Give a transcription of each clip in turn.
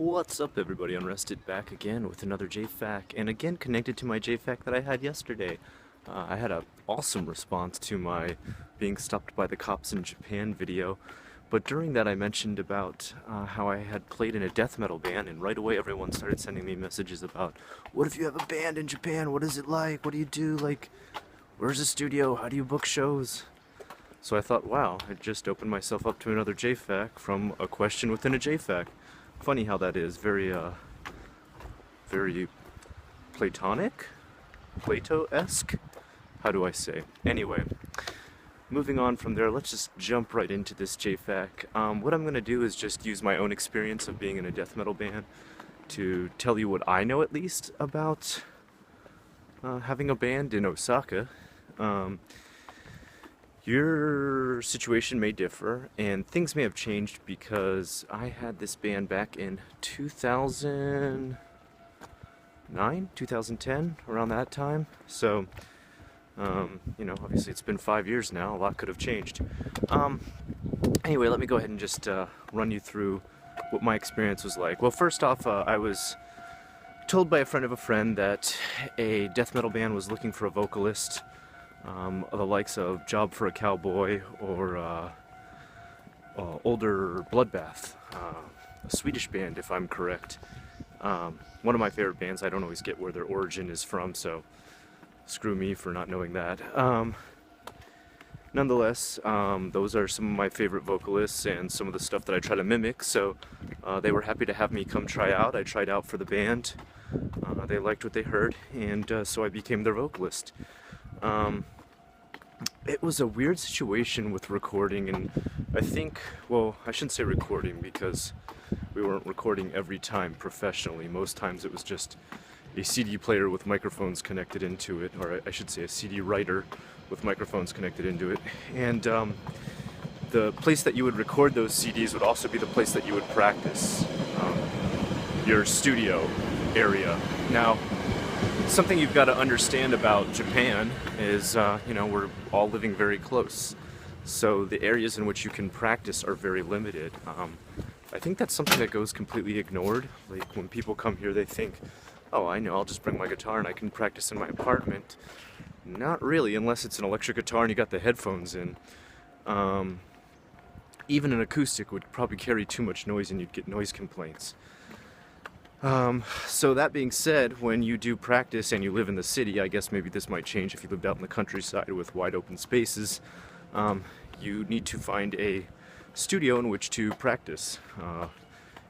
What's up, everybody? Unrested back again with another JFAQ, and again connected to my JFAQ that I had yesterday. I had an awesome response to my being stopped by the cops in Japan video, but during that I mentioned about how I had played in a death metal band, and right away everyone started sending me messages about, what if you have a band in Japan? What is it like? What do you do? Like, where's the studio? How do you book shows? So I thought, wow, I just opened myself up to another JFAQ from a question within a JFAQ. Funny how that is. Very Platonic? Plato-esque? How do I say? Anyway, moving on from there, let's just jump right into this JFAQ. What I'm going to do is just use my own experience of being in a death metal band to tell you what I know, at least, about having a band in Osaka. Your situation may differ, and things may have changed because I had this band back in 2009, 2010, around that time. So, obviously it's been 5 years now. A lot could have changed. Anyway, let me go ahead and just run you through what my experience was like. Well, first off, I was told by a friend of a friend that a death metal band was looking for a vocalist. The likes of Job for a Cowboy or older Bloodbath, a Swedish band if I'm correct. One of my favorite bands. I don't always get where their origin is from, so screw me for not knowing that. Nonetheless, those are some of my favorite vocalists and some of the stuff that I try to mimic, so they were happy to have me come try out. I tried out for the band. They liked what they heard, and so I became their vocalist. It was a weird situation with recording, and I think, well, I shouldn't say recording because we weren't recording every time professionally. Most times it was just a CD player with microphones connected into it, or I should say a CD writer with microphones connected into it. And the place that you would record those CDs would also be the place that you would practice, your studio area. Now, something you've got to understand about Japan is, we're all living very close. So the areas in which you can practice are very limited. I think that's something that goes completely ignored. Like, when people come here, they think, oh, I know, I'll just bring my guitar and I can practice in my apartment. Not really, unless it's an electric guitar and you got the headphones in. Even an acoustic would probably carry too much noise and you'd get noise complaints. So that being said, when you do practice and you live in the city, I guess maybe this might change if you lived out in the countryside with wide open spaces, you need to find a studio in which to practice.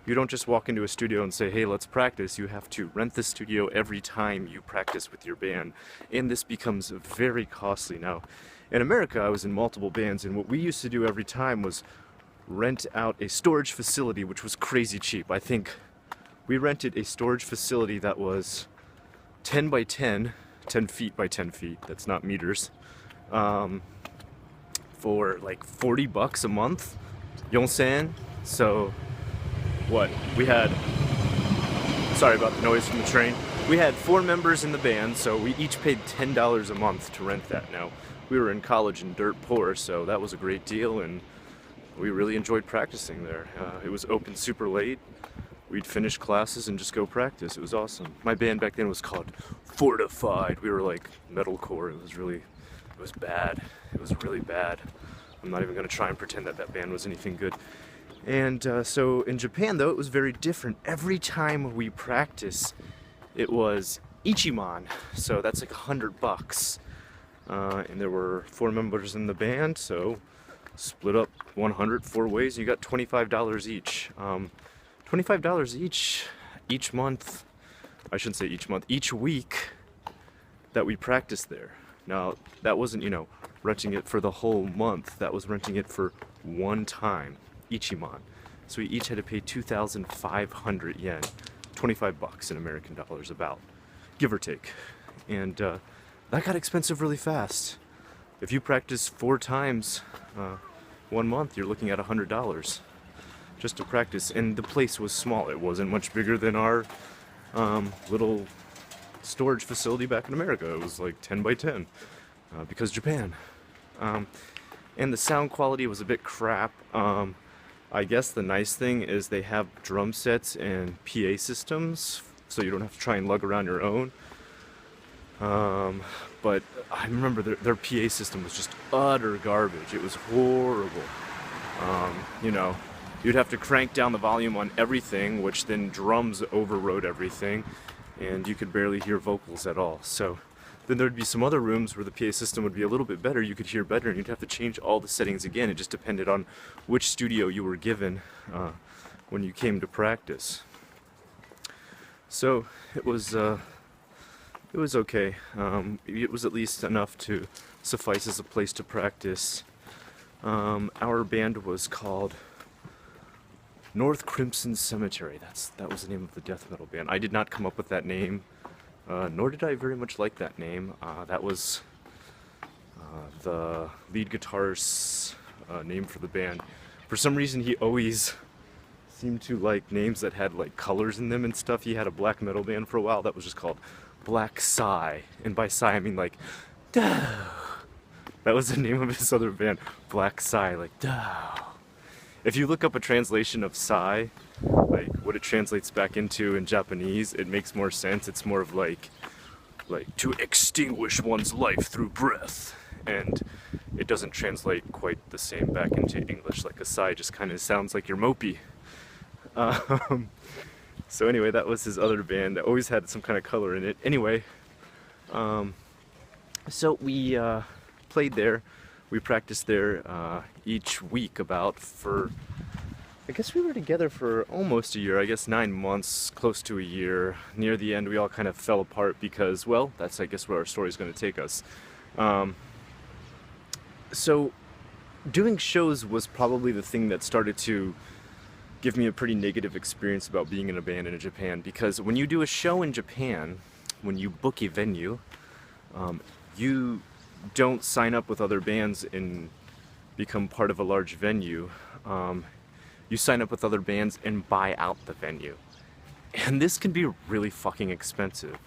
You don't just walk into a studio and say, hey, let's practice. You have to rent the studio every time you practice with your band, and this becomes very costly. Now, in America, I was in multiple bands, and what we used to do every time was rent out a storage facility, which was crazy cheap. I think we rented a storage facility that was 10 by 10 feet by 10 feet, that's not meters, for like $40 a month. You know what I'm saying? So, what? We had, sorry about the noise from the train. We had 4 members in the band, so we each paid $10 a month to rent that. Now, we were in college and dirt poor, so that was a great deal, and we really enjoyed practicing there. It was open super late. We'd finish classes and just go practice. It was awesome. My band back then was called Fortified. We were like metalcore. It was bad. It was really bad. I'm not even going to try and pretend that that band was anything good. And so in Japan, though, it was very different. Every time we practice, it was Ichiman. So that's like $100. And there were 4 members in the band, so split up 100 4 ways, and you got $25 each. $25 each month. I shouldn't say each month, each week that we practiced there. Now, that wasn't, renting it for the whole month. That was renting it for one time, Ichiman. So we each had to pay 2,500 yen, $25 in American dollars, about, give or take. And that got expensive really fast. If you practice 4 times 1 month, you're looking at $100. Just to practice, and the place was small. It wasn't much bigger than our little storage facility back in America. It was like 10 by 10 because Japan. And the sound quality was a bit crap. I guess the nice thing is they have drum sets and PA systems, so you don't have to try and lug around your own. But I remember their PA system was just utter garbage. It was horrible. You know, you'd have to crank down the volume on everything, which then drums overrode everything, and you could barely hear vocals at all. So then there'd be some other rooms where the PA system would be a little bit better, you could hear better, and you'd have to change all the settings again. It just depended on which studio you were given when you came to practice. So it was okay. It was at least enough to suffice as a place to practice. Our band was called North Crimson Cemetery. That was the name of the death metal band. I did not come up with that name, nor did I very much like that name. That was the lead guitarist's name for the band. For some reason, he always seemed to like names that had like colors in them and stuff. He had a black metal band for a while that was just called Black Sigh, and by sigh I mean like duh. That was the name of his other band, Black Sigh, like duh. If you look up a translation of sigh, like what it translates back into in Japanese, it makes more sense. It's more of like to extinguish one's life through breath, and it doesn't translate quite the same back into English. Like a sigh just kind of sounds like you're mopey. So anyway, that was his other band that always had some kind of color in it. Anyway, so we played there. We practiced there each week I guess we were together for almost a year, I guess 9 months, close to a year. Near the end, we all kind of fell apart because, well, that's I guess where our story's going to take us. So doing shows was probably the thing that started to give me a pretty negative experience about being in a band in Japan, because when you do a show in Japan, when you book a venue, you don't sign up with other bands and become part of a large venue. You sign up with other bands and buy out the venue. And this can be really fucking expensive.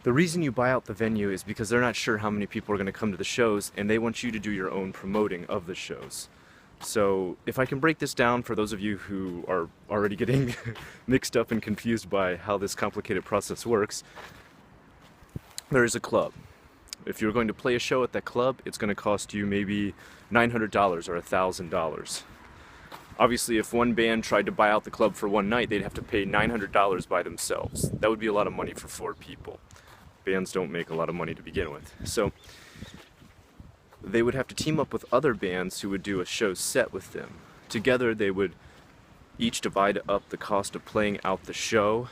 The reason you buy out the venue is because they're not sure how many people are going to come to the shows, and they want you to do your own promoting of the shows. So if I can break this down for those of you who are already getting mixed up and confused by how this complicated process works, there is a club. If you're going to play a show at that club, it's going to cost you maybe $900 or $1,000. Obviously, if one band tried to buy out the club for one night, they'd have to pay $900 by themselves. That would be a lot of money for 4 people. Bands don't make a lot of money to begin with. So they would have to team up with other bands who would do a show set with them. Together they would each divide up the cost of playing out the show,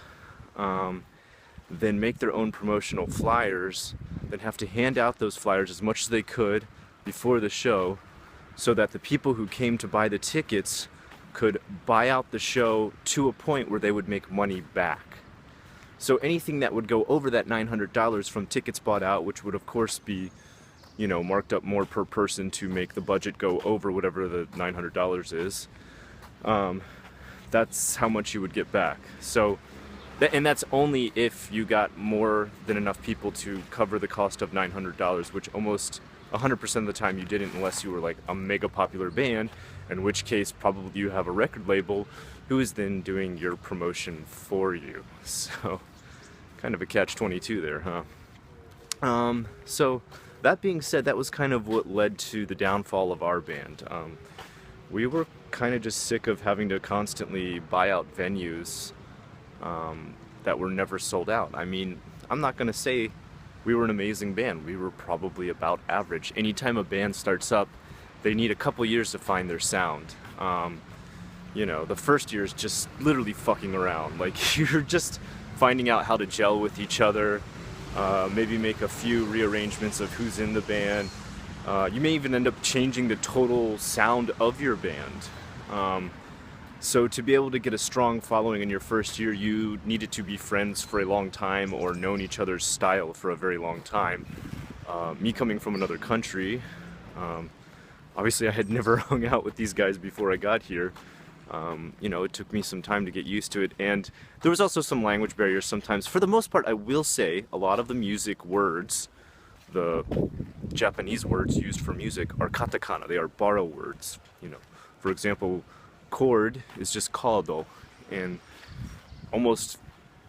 then make their own promotional flyers, then have to hand out those flyers as much as they could before the show so that the people who came to buy the tickets could buy out the show to a point where they would make money back. So anything that would go over that $900 from tickets bought out, which would of course be, you know, marked up more per person to make the budget go over whatever the $900 is, that's how much you would get back. So, and that's only if you got more than enough people to cover the cost of $900, which almost 100% of the time you didn't, unless you were like a mega popular band, in which case probably you have a record label who is then doing your promotion for you. So, kind of a catch-22 there, huh? So, that being said, that was kind of what led to the downfall of our band. We were kind of just sick of having to constantly buy out venues that were never sold out. I mean, I'm not going to say we were an amazing band. We were probably about average. Anytime a band starts up, they need a couple years to find their sound. You know, the first year is just literally fucking around. Like, you're just finding out how to gel with each other, maybe make a few rearrangements of who's in the band. You may even end up changing the total sound of your band. So to be able to get a strong following in your first year, you needed to be friends for a long time or known each other's style for a very long time. Me coming from another country, obviously I had never hung out with these guys before I got here. You know, it took me some time to get used to it, and there was also some language barriers sometimes. For the most part, I will say a lot of the music words, the Japanese words used for music, are katakana. They are borrow words, you know, For example, chord is just codo, and almost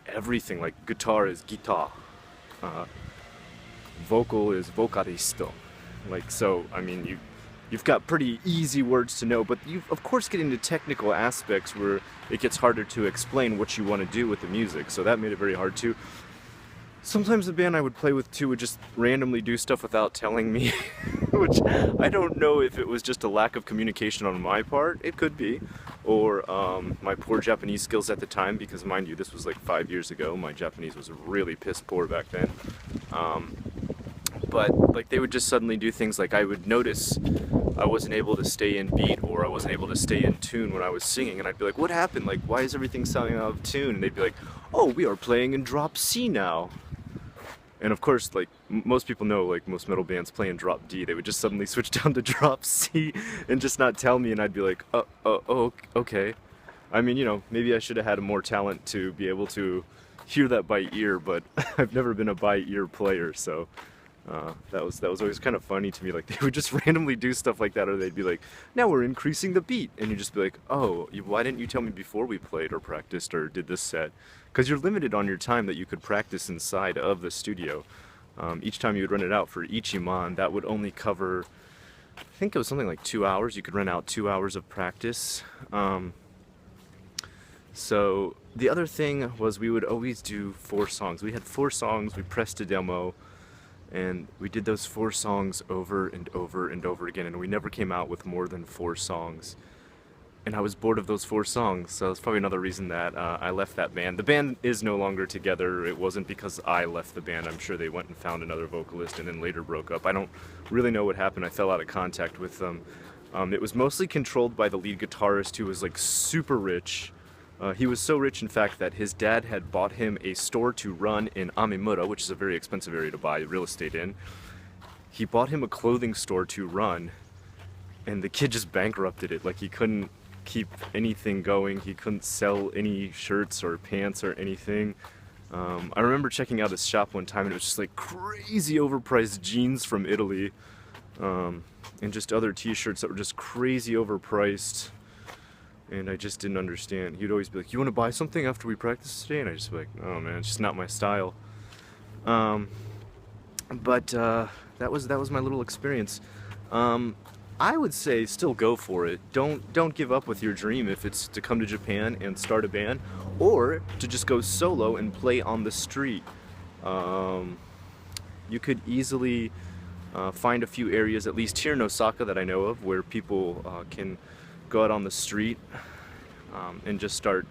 everything, like guitar is guitar, vocal is vocalisto. Like, so, I mean, you've got pretty easy words to know, but you of course get into technical aspects where it gets harder to explain what you want to do with the music, so that made it very hard too. Sometimes the band I would play with too would just randomly do stuff without telling me, which I don't know if it was just a lack of communication on my part, it could be, or my poor Japanese skills at the time, because mind you, this was like 5 years ago, my Japanese was really piss poor back then. But like they would just suddenly do things like I would notice I wasn't able to stay in beat or I wasn't able to stay in tune when I was singing, and I'd be like, what happened? Like, why is everything sounding out of tune? And they'd be like, oh, we are playing in drop C now. And of course, like most people know, like most metal bands play in drop D, they would just suddenly switch down to drop C and just not tell me, and I'd be like, oh, okay. I mean, you know, maybe I should have had more talent to be able to hear that by ear, but I've never been a by ear player, so that was always kind of funny to me. Like they would just randomly do stuff like that, or they'd be like, now we're increasing the beat, and you'd just be like, oh, why didn't you tell me before we played or practiced or did this set? Because you're limited on your time that you could practice inside of the studio. Each time you would run it out for each iman, that would only cover, I think it was something like 2 hours. You could run out 2 hours of practice. So the other thing was we would always do 4 songs. We had 4 songs, we pressed a demo, and we did those 4 songs over and over and over again, and we never came out with more than 4 songs. And I was bored of those 4 songs, so that's probably another reason that I left that band. The band is no longer together. It wasn't because I left the band. I'm sure they went and found another vocalist and then later broke up. I don't really know what happened. I fell out of contact with them. It was mostly controlled by the lead guitarist, who was like super rich. He was so rich, in fact, that his dad had bought him a store to run in Amemura, which is a very expensive area to buy real estate in. He bought him a clothing store to run, and the kid just bankrupted it. Like, he couldn't keep anything going. He couldn't sell any shirts or pants or anything. I remember checking out his shop one time, and it was just like crazy overpriced jeans from Italy, and just other t-shirts that were just crazy overpriced. And I just didn't understand. He'd always be like, you want to buy something after we practice today? And I'd just be like, oh man, it's just not my style. But that was my little experience. I would say still go for it. Don't give up with your dream if it's to come to Japan and start a band, or to just go solo and play on the street. You could easily find a few areas, at least here in Osaka that I know of, where people can go out on the street and just start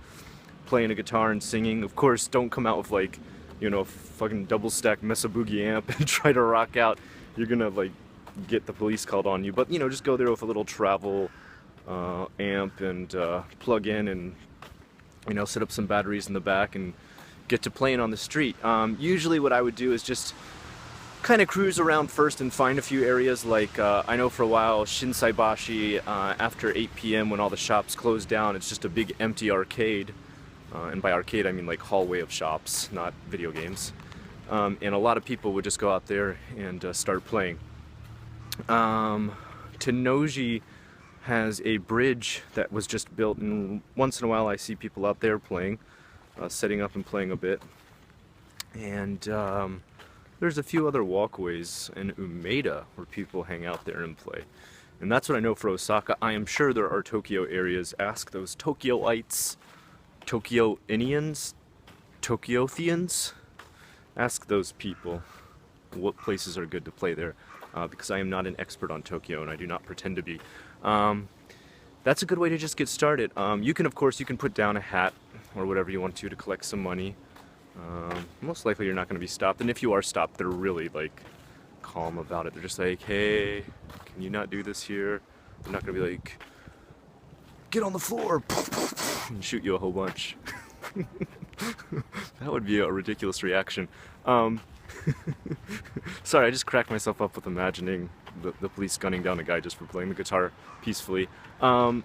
playing a guitar and singing. Of course, don't come out with like, you know, a fucking double stack Mesa Boogie amp and try to rock out. You're gonna like get the police called on you. But you know, just go there with a little travel amp and plug in and, you know, set up some batteries in the back and get to playing on the street. Usually what I would do is just kind of cruise around first and find a few areas, like I know for a while Shinsaibashi, after 8 p.m. when all the shops close down, it's just a big empty arcade, and by arcade I mean like hallway of shops, not video games, and a lot of people would just go out there and start playing. Tennoji has a bridge that was just built, and once in a while I see people out there playing, setting up and playing a bit, and there's a few other walkways in Umeda where people hang out there and play. And that's what I know for Osaka. I am sure there are Tokyo areas. Ask those Tokyoites, Tokyo-inians, Tokyo-thians. Ask those people what places are good to play there, because I am not an expert on Tokyo and I do not pretend to be. That's a good way to just get started. You can put down a hat or whatever you want to collect some money. Most likely you're not going to be stopped, and if you are stopped, they're really like calm about it. They're just like, hey, can you not do this here? They're not going to be like, get on the floor and shoot you a whole bunch. That would be a ridiculous reaction. Sorry, I just cracked myself up with imagining the police gunning down a guy just for playing the guitar peacefully. You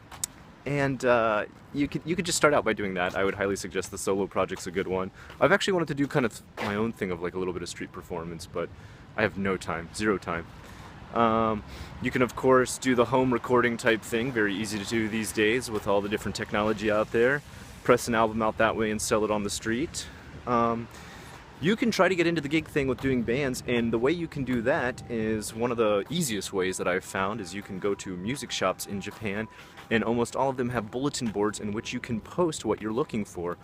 could just start out by doing that. I would highly suggest the solo project's a good one. I've actually wanted to do kind of my own thing of like a little bit of street performance, but I have no time, zero time. You can of course do the home recording type thing, very easy to do these days with all the different technology out there. Press an album out that way and sell it on the street. You can try to get into the gig thing with doing bands, and the way you can do that is one of the easiest ways that I've found is you can go to music shops in Japan, and almost all of them have bulletin boards in which you can post what you're looking for.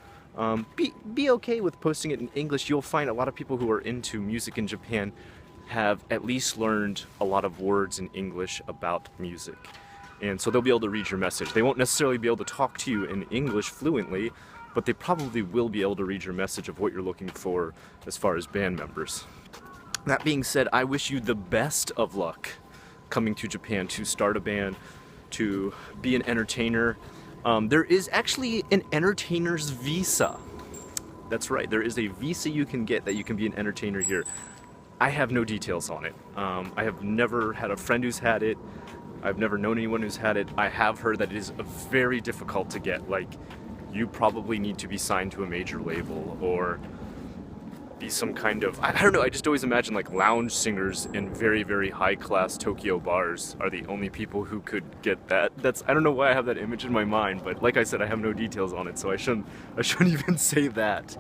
Be okay with posting it in English. You'll find a lot of people who are into music in Japan have at least learned a lot of words in English about music. And so they'll be able to read your message. They won't necessarily be able to talk to you in English fluently, but they probably will be able to read your message of what you're looking for as far as band members. That being said, I wish you the best of luck coming to Japan to start a band, to be an entertainer. There is actually an entertainer's visa. That's right, there is a visa you can get that you can be an entertainer here. I have no details on it. I have never had a friend who's had it. I've never known anyone who's had it. I have heard that it is very difficult to get. Like, you probably need to be signed to a major label or be some kind of, I don't know, I just always imagine like lounge singers in very, very high class Tokyo bars are the only people who could get that. I don't know why I have that image in my mind, but like I said, I have no details on it, so I shouldn't even say that.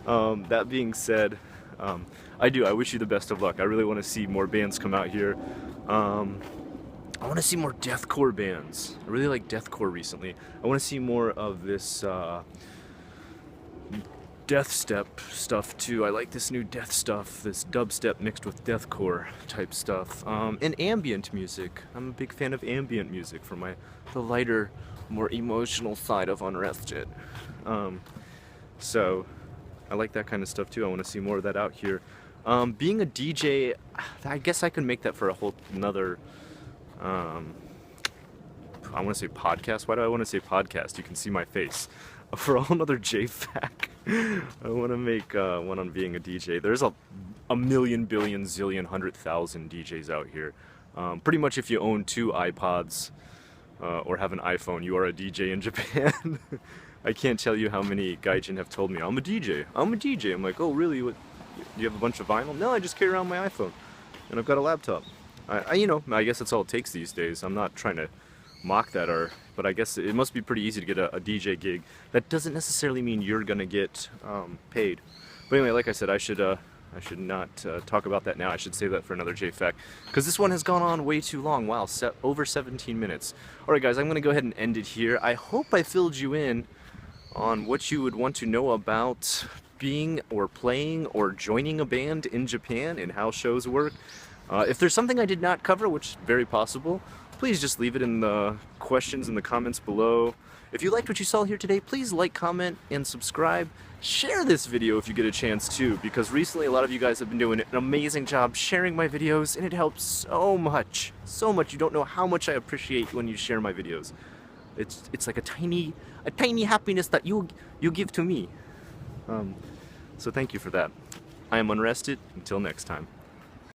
That being said, I wish you the best of luck. I really want to see more bands come out here. I want to see more deathcore bands. I really like deathcore recently. I want to see more of this death step stuff too. I like this new death stuff, this dubstep mixed with deathcore type stuff. And ambient music. I'm a big fan of ambient music for the lighter, more emotional side of Unrested. So I like that kind of stuff too. I want to see more of that out here. Being a DJ, I guess I can make that for a whole another I want to say podcast. Why do I want to say podcast? You can see my face. For a whole nother JFAQ, I want to make one on being a DJ. There's a million, billion, zillion, 100,000 DJs out here. Pretty much if you own 2 iPods or have an iPhone, you are a DJ in Japan. I can't tell you how many gaijin have told me, I'm a DJ. I'm a DJ. I'm like, oh really? What? Do you have a bunch of vinyl? No, I just carry around my iPhone. And I've got a laptop. I guess that's all it takes these days. I'm not trying to mock that, but I guess it must be pretty easy to get a DJ gig. That doesn't necessarily mean you're gonna get paid. But anyway, like I said, I should not talk about that now. I should save that for another JFAQ, because this one has gone on way too long. Wow, over 17 minutes. Alright guys, I'm gonna go ahead and end it here. I hope I filled you in on what you would want to know about being or playing or joining a band in Japan and how shows work. If there's something I did not cover, which is very possible, please just leave it in the questions in the comments below. If you liked what you saw here today, please like, comment, and subscribe. Share this video if you get a chance too, because recently a lot of you guys have been doing an amazing job sharing my videos, and it helps so much. So much. You don't know how much I appreciate when you share my videos. It's like a tiny happiness that you give to me. So thank you for that. I am Unrested. Until next time.